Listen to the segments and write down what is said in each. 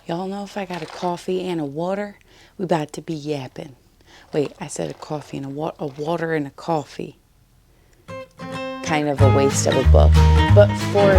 Y'all know if I got a coffee and a water, we about to be yapping. Wait, I said a coffee and a water and a coffee. Kind of a waste of a book. But for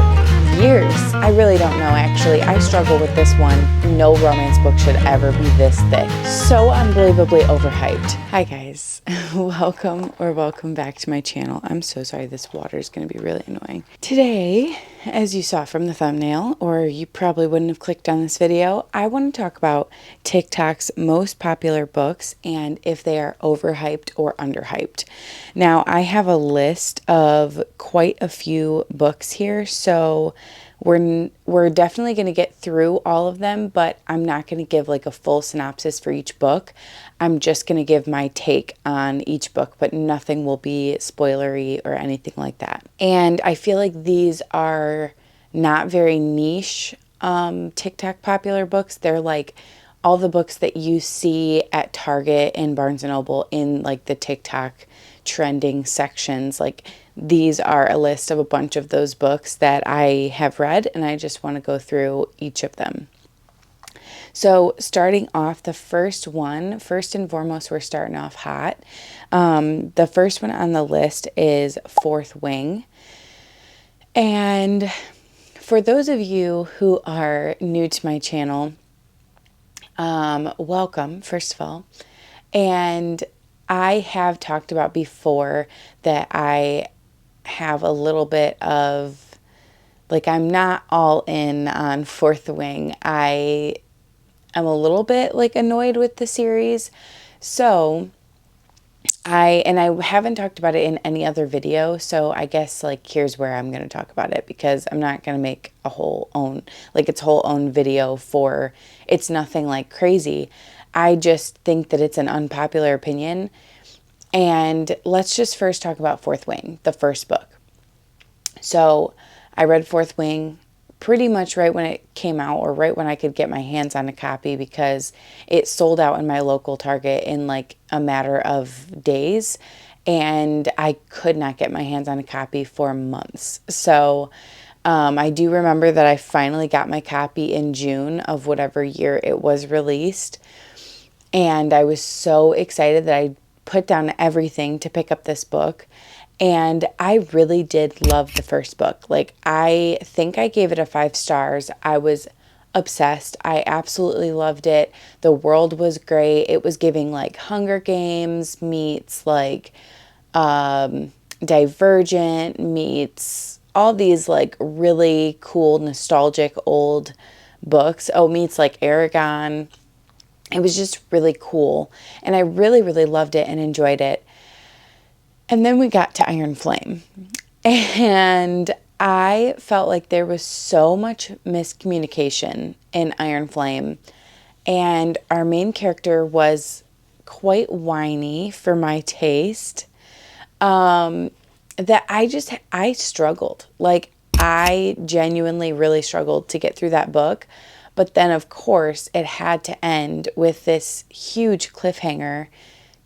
years, I really don't know actually. I struggle with this one. No romance book should ever be this thick. So unbelievably overhyped. Hi guys, welcome back to my channel. I'm so sorry, this water is going to be really annoying. Today, as you saw from the thumbnail, or you probably wouldn't have clicked on this video, I want to talk about TikTok's most popular books and if they are overhyped or underhyped. Now, I have a list of quite a few books here, so we're definitely going to get through all of them, but I'm not going to give like a full synopsis for each book. I'm just going to give my take on each book, but nothing will be spoilery or anything like that. And I feel like these are not very niche TikTok popular books. They're like all the books that you see at Target and Barnes & Noble in like the TikTok trending sections. Like these are a list of a bunch of those books that I have read, and I just want to go through each of them. So starting off, the first and foremost, we're starting off hot. The first one on the list is Fourth Wing. And for those of you who are new to my channel, welcome, first of all. And I have talked about before that I have a little bit of, like, I'm not all in on Fourth Wing. I am a little bit like annoyed with the series. So I haven't talked about it in any other video. So I guess like here's where I'm going to talk about it, because I'm not going to make a whole own video for, it's nothing like crazy. I just think that it's an unpopular opinion. And let's just first talk about Fourth Wing, the first book. So I read Fourth Wing pretty much right when it came out, or right when I could get my hands on a copy, because it sold out in my local Target in like a matter of days, and I could not get my hands on a copy for months. So I do remember that I finally got my copy in June of whatever year it was released, and I was so excited that I put down everything to pick up this book. And I really did love the first book. Like, I think I gave it a 5 stars. I was obsessed. I absolutely loved it. The world was great. It was giving like Hunger Games meets like Divergent meets all these like really cool nostalgic old books. Oh, meets like Aragon. It was just really cool. And I really, really loved it and enjoyed it. And then we got to Iron Flame, and I felt like there was so much miscommunication in Iron Flame, and our main character was quite whiny for my taste, that I struggled. Like, I genuinely really struggled to get through that book. But then, of course, it had to end with this huge cliffhanger,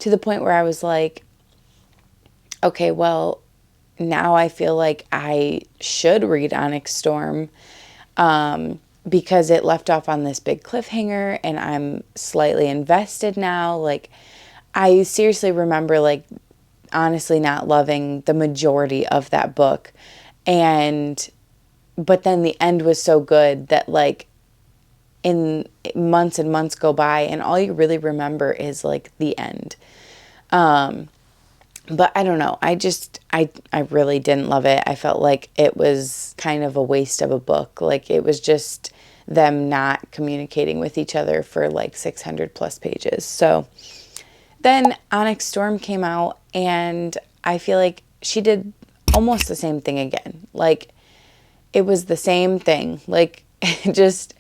to the point where I was like, okay, well, now I feel like I should read Onyx Storm, because it left off on this big cliffhanger, and I'm slightly invested now. Like, I seriously remember, like, honestly not loving the majority of that book. But then the end was so good that, like, in months and months go by, and all you really remember is, like, the end. But I don't know. I really didn't love it. I felt like it was kind of a waste of a book. Like, it was just them not communicating with each other for like 600 plus pages. So then Onyx Storm came out, and I feel like she did almost the same thing again. Like, it was the same thing. Like, just,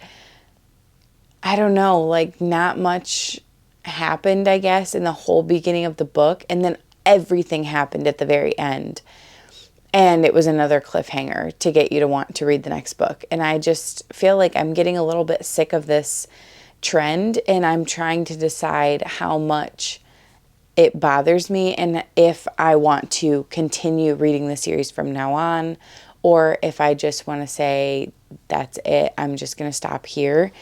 I don't know, like, not much happened, I guess, in the whole beginning of the book. And then everything happened at the very end, and it was another cliffhanger to get you to want to read the next book. And I just feel like I'm getting a little bit sick of this trend, and I'm trying to decide how much it bothers me, and if I want to continue reading the series from now on, or if I just want to say that's it, I'm just going to stop here.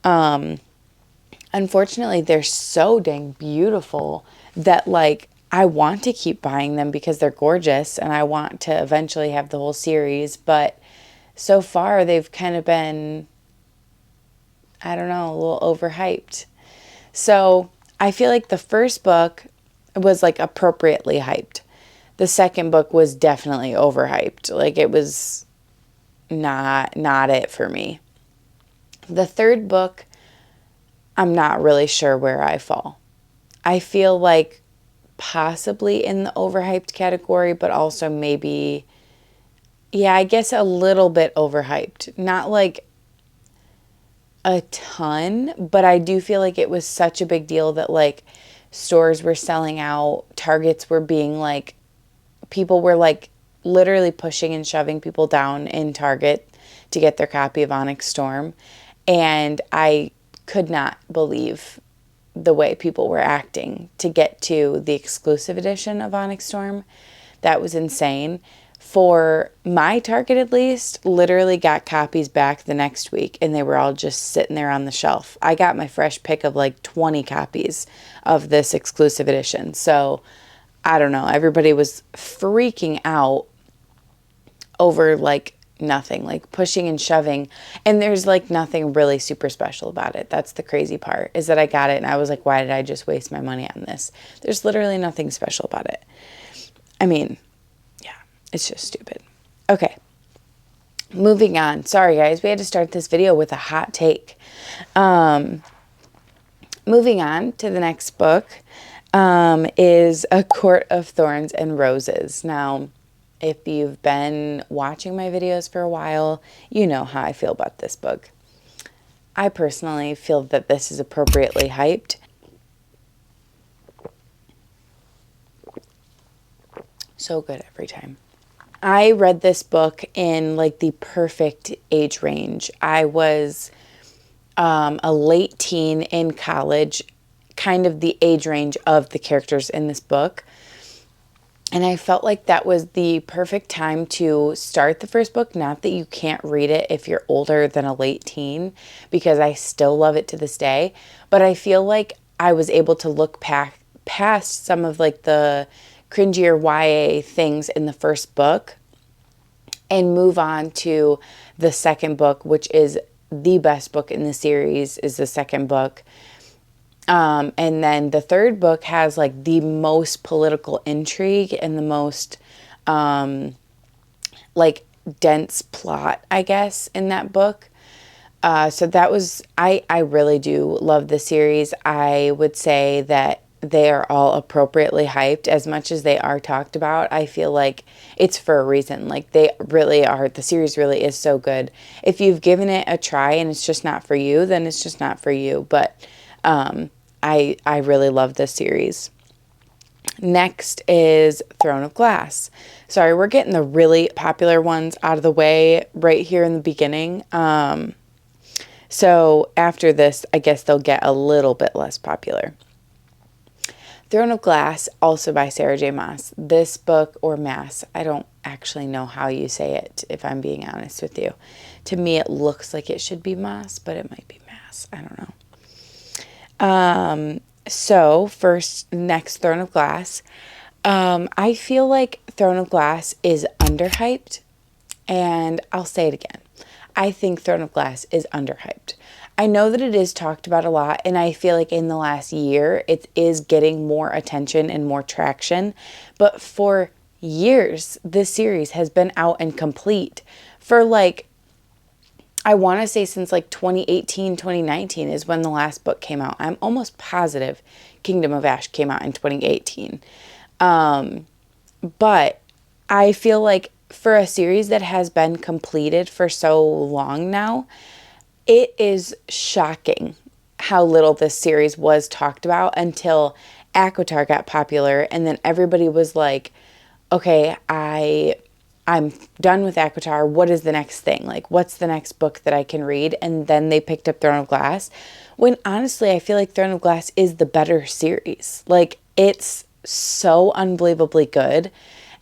Unfortunately, they're so dang beautiful that like I want to keep buying them because they're gorgeous and I want to eventually have the whole series. But so far, they've kind of been, I don't know, a little overhyped. So I feel like the first book was like appropriately hyped. The second book was definitely overhyped. Like it was not it for me. The third book, I'm not really sure where I fall. I feel like possibly in the overhyped category, but also maybe, yeah, I guess a little bit overhyped. Not like a ton, but I do feel like it was such a big deal that like stores were selling out, Targets were being like, people were like literally pushing and shoving people down in Target to get their copy of Onyx Storm. And I could not believe the way people were acting to get to the exclusive edition of Onyx Storm. That was insane. For my Target, at least, literally got copies back the next week and they were all just sitting there on the shelf. I got my fresh pick of like 20 copies of this exclusive edition. So I don't know. Everybody was freaking out over like nothing, like pushing and shoving. And there's like nothing really super special about it. That's the crazy part, is that I got it and I was like, why did I just waste my money on this? There's literally nothing special about it. I mean, yeah, it's just stupid. Okay. Moving on. Sorry guys, we had to start this video with a hot take. Moving on to the next book is A Court of Thorns and Roses. Now, if you've been watching my videos for a while, you know how I feel about this book. I personally feel that this is appropriately hyped. So good every time. I read this book in like the perfect age range. I was a late teen in college, kind of the age range of the characters in this book. And I felt like that was the perfect time to start the first book. Not that you can't read it if you're older than a late teen, because I still love it to this day. But I feel like I was able to look past some of like the cringier YA things in the first book and move on to the second book, which is the best book in the series, is the second book. And then the third book has like the most political intrigue and the most like dense plot, I guess, in that book. So that was, I really do love the series. I would say that they are all appropriately hyped as much as they are talked about. I feel like it's for a reason. Like they really are. The series really is so good. If you've given it a try and it's just not for you, then it's just not for you. But, I really love this series. Next is Throne of Glass. Sorry, we're getting the really popular ones out of the way right here in the beginning. So after this, I guess they'll get a little bit less popular. Throne of Glass, also by Sarah J. Maas. This book, or Maas, I don't actually know how you say it, if I'm being honest with you. To me, it looks like it should be Maas, but it might be Maas. I don't know. So first, next, Throne of Glass. I feel like Throne of Glass is underhyped, and I'll say it again. I think Throne of Glass is underhyped. I know that it is talked about a lot, and I feel like in the last year, it is getting more attention and more traction, but for years, this series has been out and complete for like, I want to say since like 2018, 2019 is when the last book came out. I'm almost positive Kingdom of Ash came out in 2018. But I feel like for a series that has been completed for so long now, it is shocking how little this series was talked about until ACOTAR got popular. And then everybody was like, okay, I'm done with ACOTAR. What is the next thing? Like, what's the next book that I can read? And then they picked up Throne of Glass. When honestly, I feel like Throne of Glass is the better series. Like, it's so unbelievably good.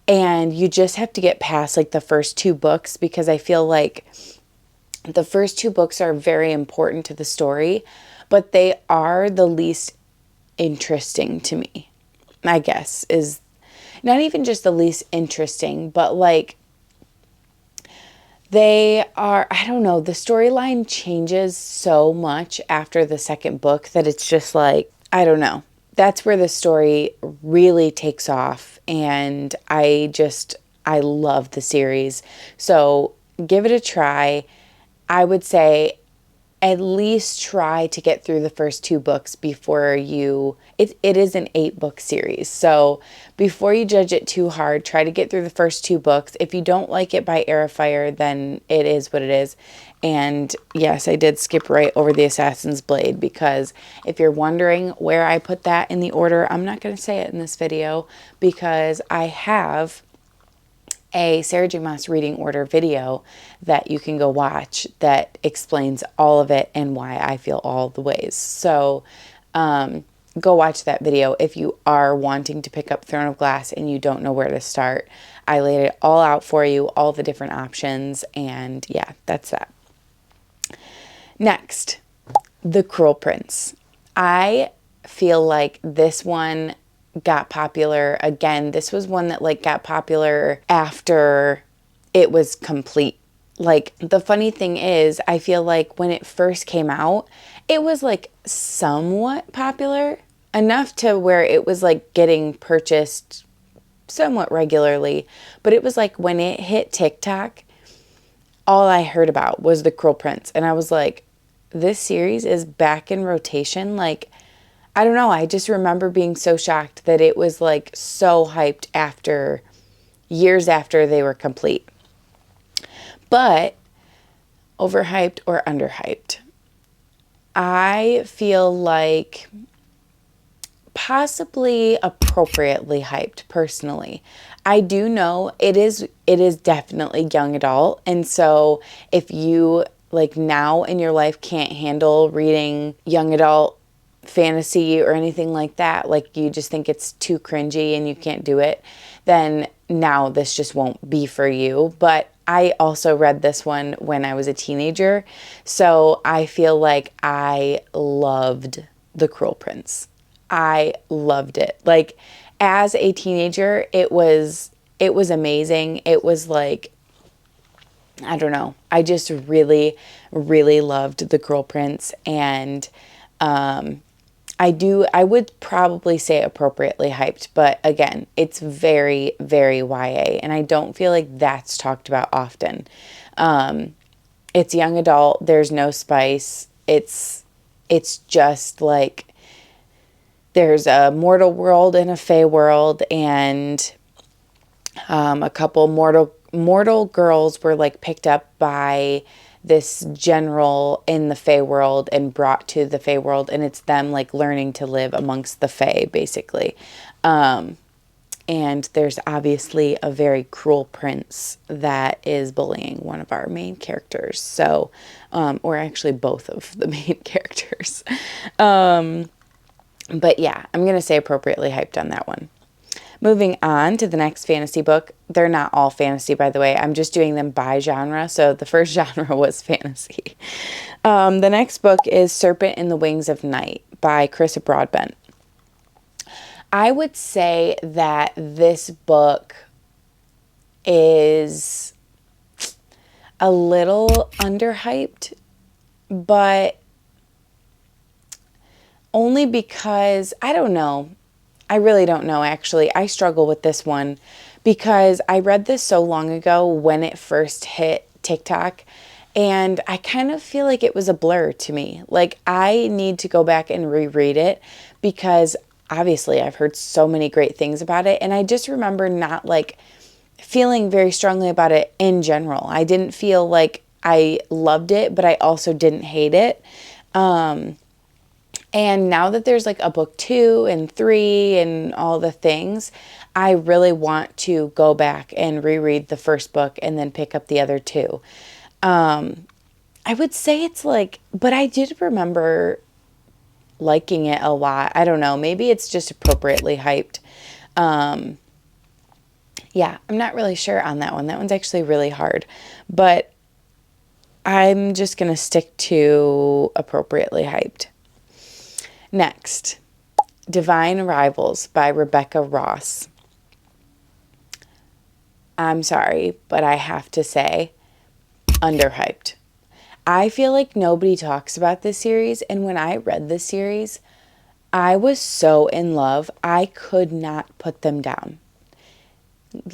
And you just have to get past like the first two books, because I feel like The first two books are very important to the story, but they are the least interesting to me, I guess, is not even just the least interesting, but like they are, I don't know, the storyline changes so much after the second book that it's just like, I don't know. That's where the story really takes off, and I love the series. So give it a try. I would say at least try to get through the first two books before it is an 8-book series. So before you judge it too hard, try to get through the first two books. If you don't like it by Air of Fire, then it is what it is. And yes, I did skip right over the Assassin's Blade, because if you're wondering where I put that in the order, I'm not going to say it in this video, because I have a Sarah J. Maas reading order video that you can go watch that explains all of it and why I feel all the ways. So go watch that video if you are wanting to pick up Throne of Glass and you don't know where to start. I laid it all out for you, all the different options, and yeah, that's that. Next, The Cruel Prince. I feel like this one got popular. Again, this was one that like got popular after it was complete. Like, the funny thing is, I feel like when it first came out, it was like somewhat popular enough to where it was like getting purchased somewhat regularly. But it was like when it hit TikTok, all I heard about was The Cruel Prince. And I was like, this series is back in rotation. Like, I don't know. I just remember being so shocked that it was like so hyped after years after they were complete. But overhyped or underhyped? I feel like possibly appropriately hyped personally. I do know it is definitely young adult. And so if you like now in your life can't handle reading young adult fantasy or anything like that, like you just think it's too cringy and you can't do it, then now this just won't be for you. But I also read this one when I was a teenager, so I feel like I loved The Cruel Prince. I loved it. Like, as a teenager, it was amazing. It was like, I don't know. I just really, really loved The Cruel Prince, and I would probably say appropriately hyped, but again, it's very, very YA, and I don't feel like that's talked about often. It's young adult, there's no spice, it's just like, there's a mortal world and a fae world, and a couple mortal girls were like picked up by this general in the Fae world and brought to the Fae world, and it's them like learning to live amongst the Fae basically. And there's obviously a very cruel prince that is bullying one of our main characters. So, or actually both of the main characters. But yeah, I'm going to say appropriately hyped on that one. Moving on to the next fantasy book. They're not all fantasy, by the way. I'm just doing them by genre. So the first genre was fantasy. The next book is Serpent in the Wings of Night by Carissa Broadbent. I would say that this book is a little underhyped, but only because, I don't know. I really don't know, actually. I struggle with this one because I read this so long ago when it first hit TikTok, and I kind of feel like it was a blur to me. Like, I need to go back and reread it because obviously I've heard so many great things about it, and I just remember not like feeling very strongly about it in general. I didn't feel like I loved it, but I also didn't hate it. And now that there's like a book 2 and 3 and all the things, I really want to go back and reread the first book and then pick up the other 2. I would say it's like, but I did remember liking it a lot. I don't know. Maybe it's just appropriately hyped. Yeah, I'm not really sure on that one. That one's actually really hard. But I'm just going to stick to appropriately hyped. Next, Divine Rivals by Rebecca Ross. I'm sorry, but I have to say, underhyped. I feel like nobody talks about this series, and when I read this series, I was so in love, I could not put them down.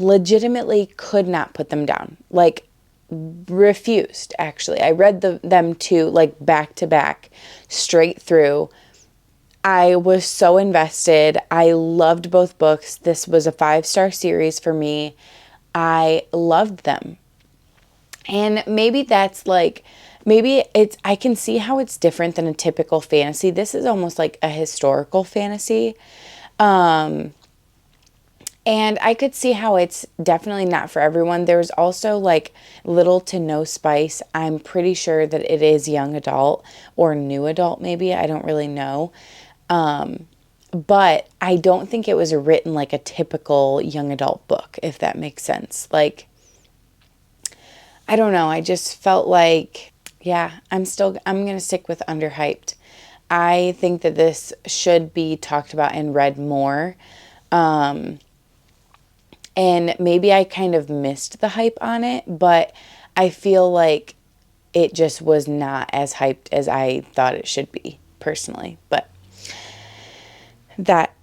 Legitimately could not put them down. Like, refused, actually. I read them two, like, back to back, straight through. I was so invested. I loved both books. This was a 5-star series for me. I loved them. And maybe that's like, I can see how it's different than a typical fantasy. This is almost like a historical fantasy. And I could see how it's definitely not for everyone. There's also like little to no spice. I'm pretty sure that it is young adult or new adult maybe. I don't really know. But I don't think it was written like a typical young adult book, if that makes sense. Like, I don't know. I just felt like, yeah, I'm going to stick with underhyped. I think that this should be talked about and read more. And maybe I kind of missed the hype on it, but I feel like it just was not as hyped as I thought it should be, personally. But that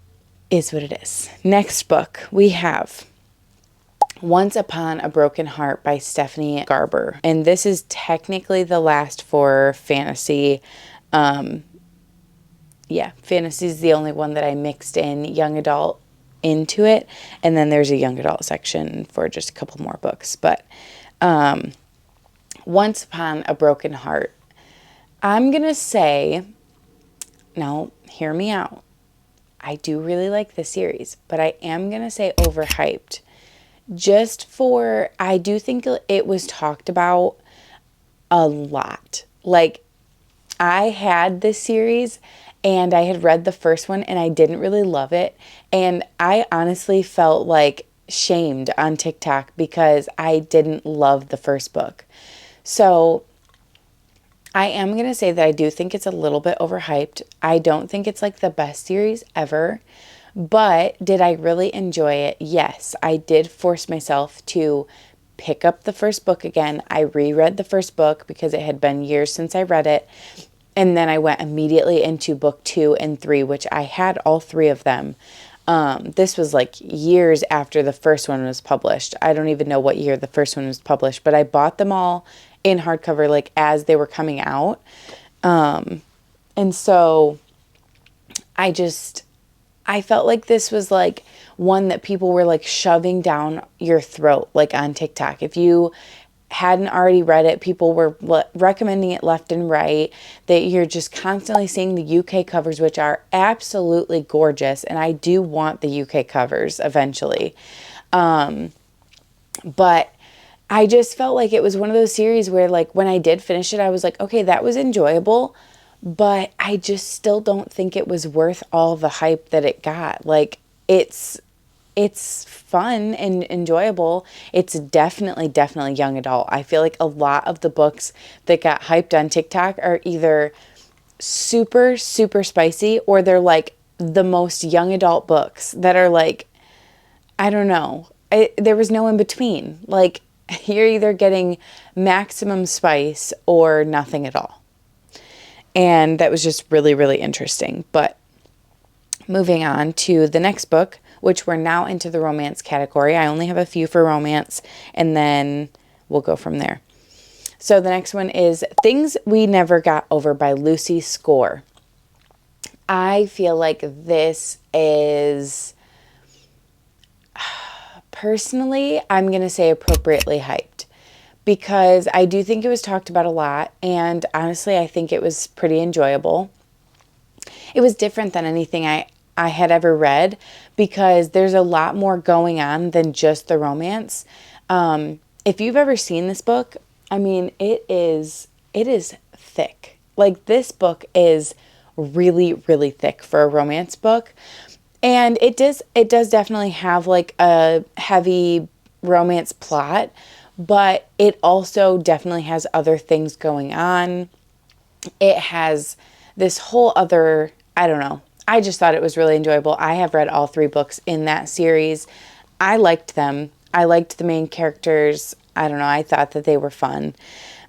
is what it is. Next book we have Once Upon a Broken Heart by Stephanie Garber. And this is technically the last for fantasy. Fantasy is the only one that I mixed in young adult into it. And then there's a young adult section for just a couple more books. But Once Upon a Broken Heart. I'm going to say, now hear me out. I do really like the series, but I am going to say overhyped. I do think it was talked about a lot. Like, I had this series and I had read the first one and I didn't really love it. And I honestly felt like shamed on TikTok because I didn't love the first book. So I am going to say that I do think it's a little bit overhyped. I don't think it's like the best series ever. But did I really enjoy it? Yes, I did force myself to pick up the first book again. I reread the first book because it had been years since I read it. And then I went immediately into book 2 and 3, which I had all 3 of them. This was like years after the first one was published. I don't even know what year the first one was published, but I bought them all in hardcover like as they were coming out. And so I felt like this was like one that people were like shoving down your throat, like on TikTok. If you hadn't already read it, people were recommending it left and right. That you're just constantly seeing the UK covers, which are absolutely gorgeous. And I do want the UK covers eventually. But I just felt like it was one of those series where like when I did finish it, I was like, okay, that was enjoyable. But I just still don't think it was worth all the hype that it got. Like, it's fun and enjoyable. It's definitely young adult. I feel like a lot of the books that got hyped on TikTok are either super, super spicy or they're like the most young adult books that are like, I don't know. There was no in between. Like, you're either getting maximum spice or nothing at all. And that was just really, really interesting. But moving on to the next book, which we're now into the romance category. I only have a few for romance, and then we'll go from there. So the next one is Things We Never Got Over by Lucy Score. I feel like this is, personally, I'm going to say appropriately hyped. Because I do think it was talked about a lot, and honestly, I think it was pretty enjoyable. It was different than anything I had ever read because there's a lot more going on than just the romance. If you've ever seen this book, I mean, it is thick. Like, this book is really, really thick for a romance book. And it does definitely have like a heavy romance plot. but it also definitely has other things going on. It has this whole other, I don't know. I just thought it was really enjoyable. I have read all 3 books in that series. I liked them. I liked the main characters. I don't know. I thought that they were fun.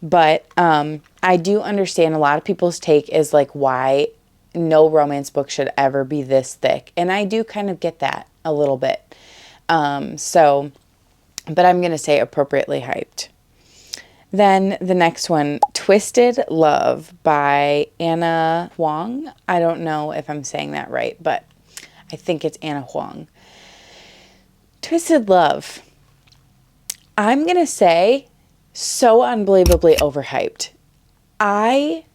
But I do understand a lot of people's take is like why no romance book should ever be this thick. And I do kind of get that a little bit. But I'm going to say appropriately hyped. Then the next one, Twisted Love by Anna Huang. I don't know if I'm saying that right, but I think it's Anna Huang. Twisted Love. I'm going to say so unbelievably overhyped. I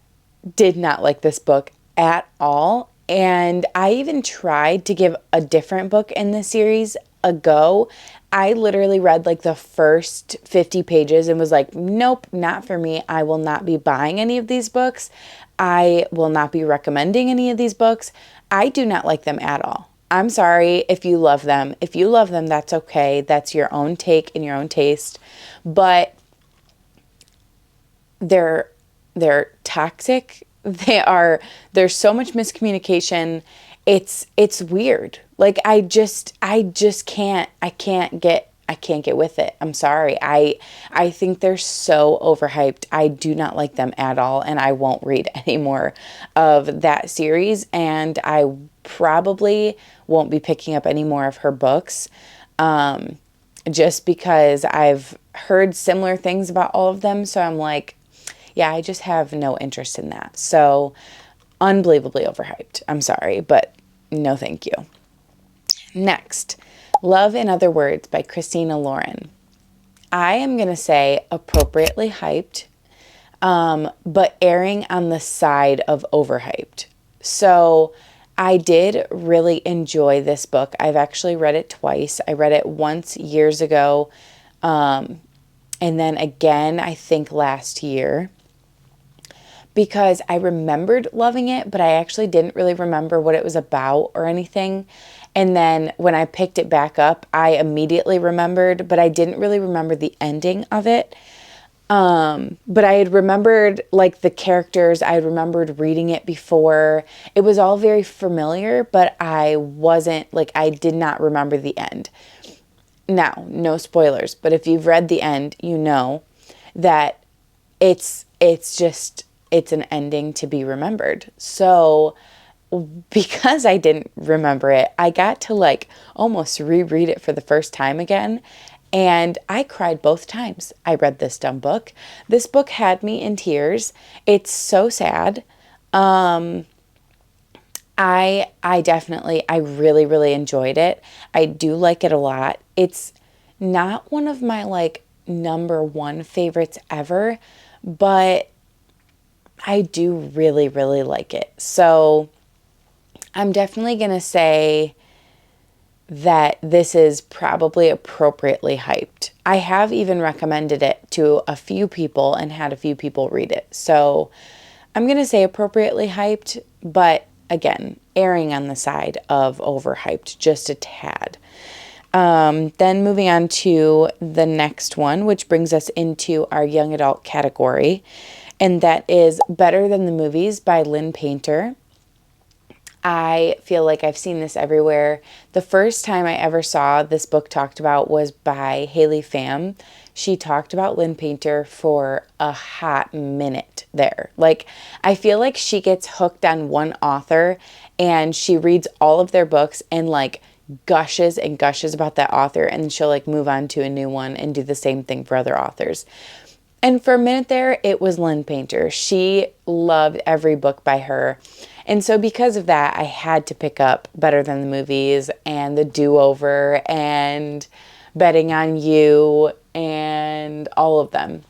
did not like this book at all. And I even tried to give a different book in this series a go. I literally read like the first 50 pages and was like, nope, not for me. I will not be buying any of these books. I will not be recommending any of these books. I do not like them at all. I'm sorry if you love them. If you love them, that's okay. That's your own take and your own taste. But they're toxic. There's so much miscommunication. It's weird. Like I just can't get with it. I'm sorry. I think they're so overhyped. I do not like them at all, and I won't read any more of that series, and I probably won't be picking up any more of her books. Just because I've heard similar things about all of them, so I'm like, yeah, I just have no interest in that. So, unbelievably overhyped. I'm sorry, but no thank you. Next, Love in Other Words by Christina Lauren. I am going to say appropriately hyped, but erring on the side of overhyped. So, I did really enjoy this book. I've actually read it twice. I read it once years ago, and then again, I think last year, because I remembered loving it, but I actually didn't really remember what it was about or anything. And then when I picked it back up, I immediately remembered, but I didn't really remember the ending of it. But I had remembered like the characters. I had remembered reading it before. It was all very familiar, but I did not remember the end. Now, no spoilers, but if you've read the end, you know that it's an ending to be remembered. So because I didn't remember it, I got to like almost reread it for the first time again. And I cried both times I read this dumb book. This book had me in tears. It's so sad. I really, really enjoyed it. I do like it a lot. It's not one of my like number one favorites ever, but I do really, really like it. So I'm definitely going to say that this is probably appropriately hyped. I have even recommended it to a few people and had a few people read it. So I'm going to say appropriately hyped, but again, erring on the side of overhyped just a tad. Then moving on to the next one, which brings us into our young adult category, and that is Better Than the Movies by Lynn Painter. I feel like I've seen this everywhere. The first time I ever saw this book talked about was by Haley Pham. She talked about Lynn Painter for a hot minute there. Like, I feel like she gets hooked on one author and she reads all of their books and like gushes and gushes about that author, and then she'll like move on to a new one and do the same thing for other authors. And for a minute there, it was Lynn Painter. She loved every book by her. And so because of that, I had to pick up Better Than the Movies and The Do-Over and Betting on You and all of them.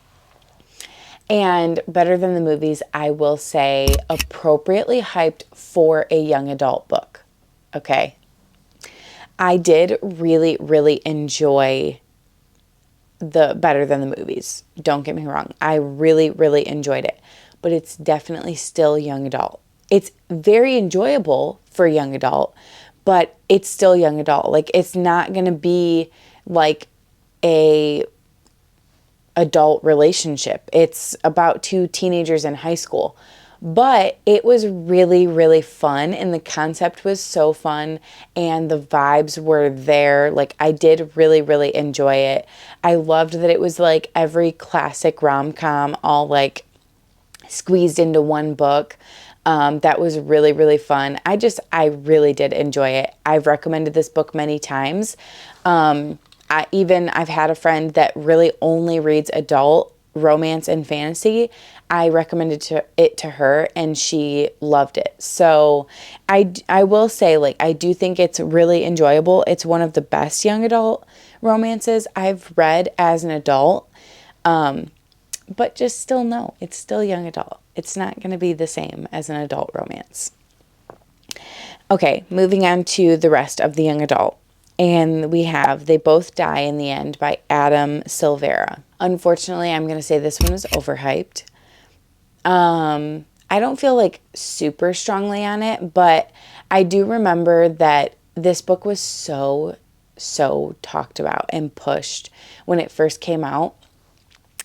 And Better Than the Movies, I will say, appropriately hyped for a young adult book. Okay. I did really, really enjoy the Better Than the Movies. Don't get me wrong. I really, really enjoyed it. But it's definitely still young adult. It's very enjoyable for young adult, but it's still young adult. Like, it's not going to be like a adult relationship. It's about two teenagers in high school. But it was really, really fun, and the concept was so fun, and the vibes were there. Like, I did really, really enjoy it. I loved that it was like every classic rom-com all like squeezed into one book. That was really, really fun. I really did enjoy it. I've recommended this book many times. I've had a friend that really only reads adult romance and fantasy. I recommended it to her, and she loved it. So I will say, like, I do think it's really enjoyable. It's one of the best young adult romances I've read as an adult. But just still know, it's still young adult. It's not going to be the same as an adult romance. Okay, moving on to the rest of the young adult. And we have They Both Die in the End by Adam Silvera. Unfortunately, I'm going to say this one was overhyped. I don't feel like super strongly on it, but I do remember that this book was so talked about and pushed when it first came out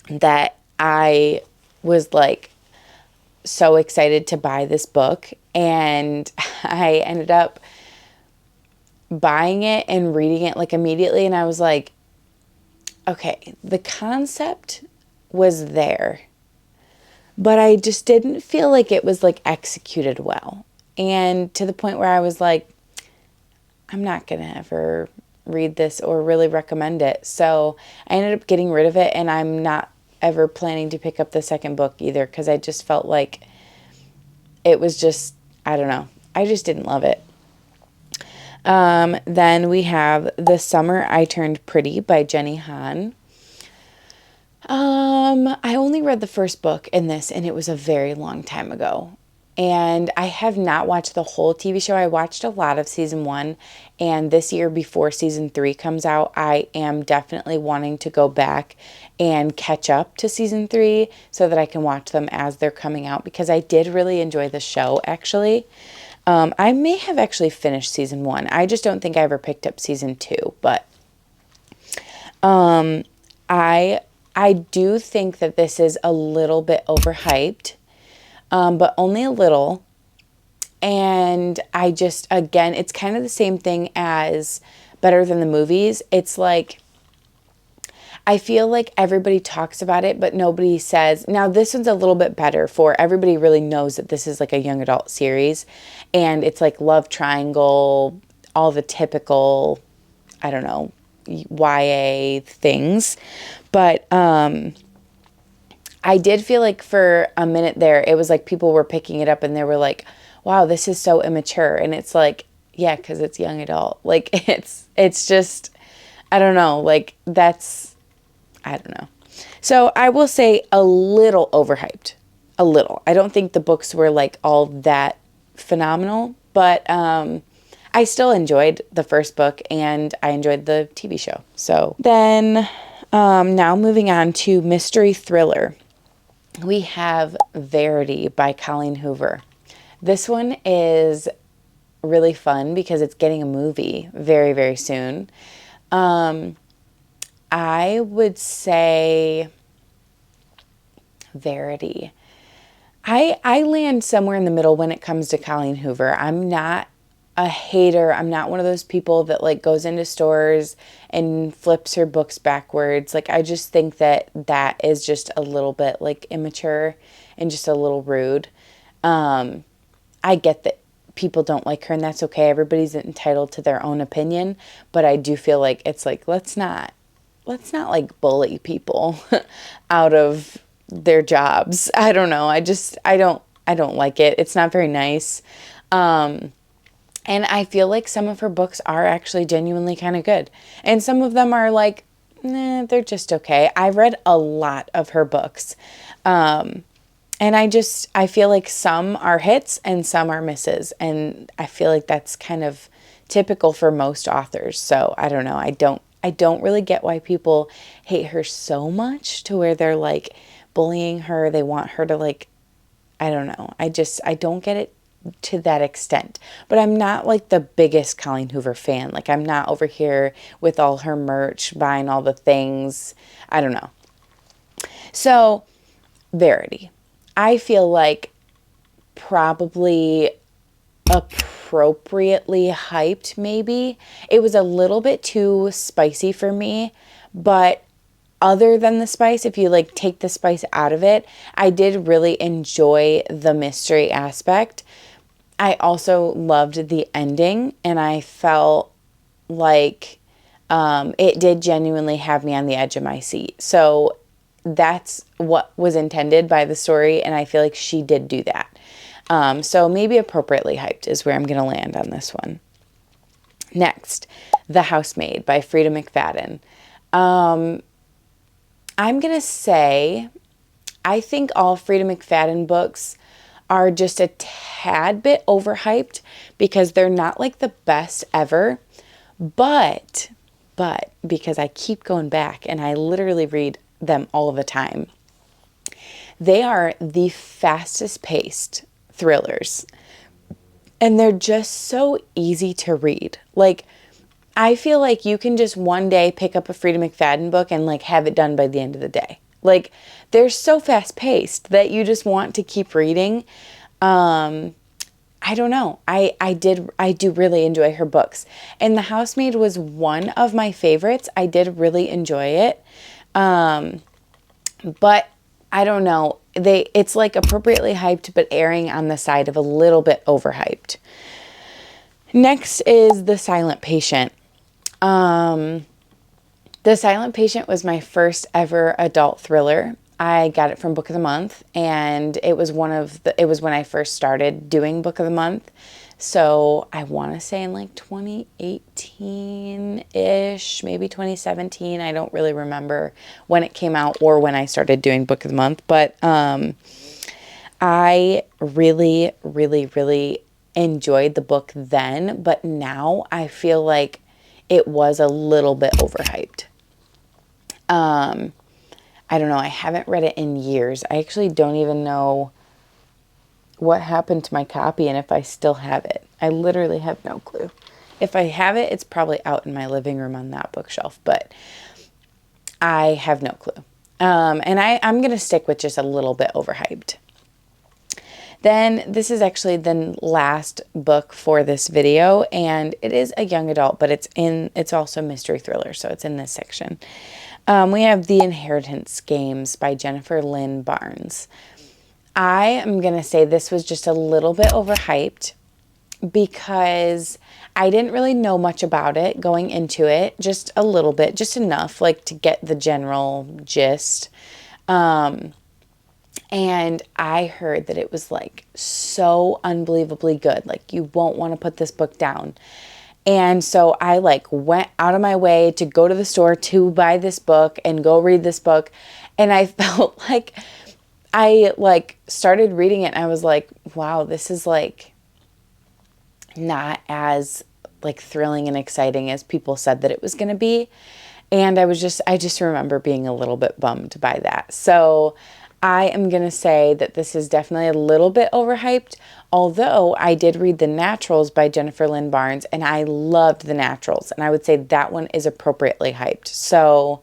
that I was like so excited to buy this book, and I ended up buying it and reading it like immediately, and I was like, okay, the concept was there, but I just didn't feel like it was like executed well, and to the point where I was like, I'm not gonna ever read this or really recommend it. So I ended up getting rid of it, and I'm not ever planning to pick up the second book either, because I just felt like it was just, I don't know, I just didn't love it. Then we have The Summer I Turned Pretty by Jenny Han. I only read the first book in this, and it was a very long time ago. And I have not watched the whole TV show. I watched a lot of season 1, and this year before season 3 comes out, I am definitely wanting to go back and catch up to season 3 so that I can watch them as they're coming out, because I did really enjoy the show, actually. I may have actually finished season 1. I just don't think I ever picked up season 2, but I do think that this is a little bit overhyped. But only a little. And I just, again, it's kind of the same thing as Better Than the Movies. It's like, I feel like everybody talks about it, but nobody says, now this one's a little bit better, for everybody really knows that this is like a young adult series, and it's like love triangle, all the typical, I don't know, YA things. But, I did feel like for a minute there, it was like people were picking it up and they were like, wow, this is so immature. And it's like, yeah, because it's young adult. Like, it's just, I don't know, like I don't know. So I will say a little overhyped, a little. I don't think the books were like all that phenomenal, but I still enjoyed the first book, and I enjoyed the TV show. So then now moving on to mystery thriller. We have Verity by Colleen Hoover. This one is really fun because it's getting a movie very, very soon. I would say Verity. I land somewhere in the middle when it comes to Colleen Hoover. I'm not a hater. I'm not one of those people that like goes into stores and flips her books backwards. Like, I just think that is just a little bit like immature and just a little rude. I get that people don't like her, and that's okay. Everybody's entitled to their own opinion, but I do feel like it's like, let's not like bully people out of their jobs. I don't know. I don't like it. It's not very nice. And I feel like some of her books are actually genuinely kind of good. And some of them are like, nah, they're just okay. I read a lot of her books. And I feel like some are hits and some are misses. And I feel like that's kind of typical for most authors. So I don't know. I don't really get why people hate her so much to where they're like bullying her. They want her to like, I don't know. I don't get it to that extent. But I'm not like the biggest Colleen Hoover fan. Like, I'm not over here with all her merch, buying all the things. I don't know. So, Verity. I feel like probably appropriately hyped, maybe. It was a little bit too spicy for me, but other than the spice, if you like take the spice out of it, I did really enjoy the mystery aspect. I also loved the ending, and I felt like it did genuinely have me on the edge of my seat. So that's what was intended by the story, and I feel like she did do that. So maybe appropriately hyped is where I'm going to land on this one. Next, The Housemaid by Frida McFadden. I'm going to say I think all Frida McFadden books are just a tad bit overhyped because they're not like the best ever. But because I keep going back and I literally read them all the time, they are the fastest paced thrillers. And they're just so easy to read. Like, I feel like you can just one day pick up a Frida McFadden book and like have it done by the end of the day. Like, they're so fast paced that you just want to keep reading. I don't know. I do really enjoy her books. And The Housemaid was one of my favorites. I did really enjoy it. But I don't know. It's like appropriately hyped, but erring on the side of a little bit overhyped. Next is The Silent Patient. The Silent Patient was my first ever adult thriller. I got it from Book of the Month, and it was when I first started doing Book of the Month. So I want to say in like 2018-ish, maybe 2017. I don't really remember when it came out or when I started doing Book of the Month, but I really, really, really enjoyed the book then, but now I feel like it was a little bit overhyped. I don't know. I haven't read it in years. I actually don't even know what happened to my copy and if I still have it. I literally have no clue. If I have it, it's probably out in my living room on that bookshelf, but I have no clue. And I'm going to stick with just a little bit overhyped. Then this is actually the last book for this video, and it is a young adult, but it's also mystery thriller, so it's in this section. We have The Inheritance Games by Jennifer Lynn Barnes. I am going to say this was just a little bit overhyped because I didn't really know much about it going into it, just a little bit, just enough like to get the general gist. And I heard that it was like so unbelievably good. Like, you won't want to put this book down. And so I like went out of my way to go to the store to buy this book and go read this book. And I felt like I like started reading it and I was like, wow, this is like not as like thrilling and exciting as people said that it was going to be. And I just remember being a little bit bummed by that. So I am going to say that this is definitely a little bit overhyped, although I did read The Naturals by Jennifer Lynn Barnes, and I loved The Naturals, and I would say that one is appropriately hyped. So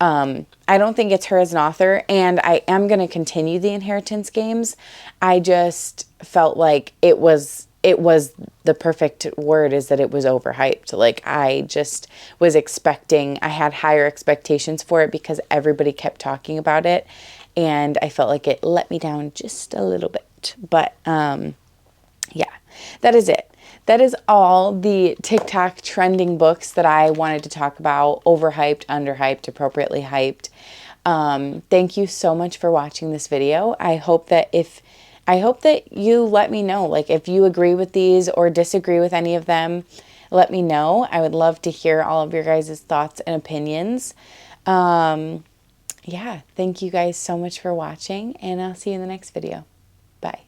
I don't think it's her as an author, and I am going to continue The Inheritance Games. I just felt like it was the perfect word is that it was overhyped. Like, I just was expecting, I had higher expectations for it because everybody kept talking about it. And I felt like it let me down just a little bit. But yeah, that is it. That is all the TikTok trending books that I wanted to talk about. Overhyped, underhyped, appropriately hyped. Thank you so much for watching this video. I hope that you let me know, like, if you agree with these or disagree with any of them, let me know. I would love to hear all of your guys' thoughts and opinions. Yeah, thank you guys so much for watching, and I'll see you in the next video. Bye.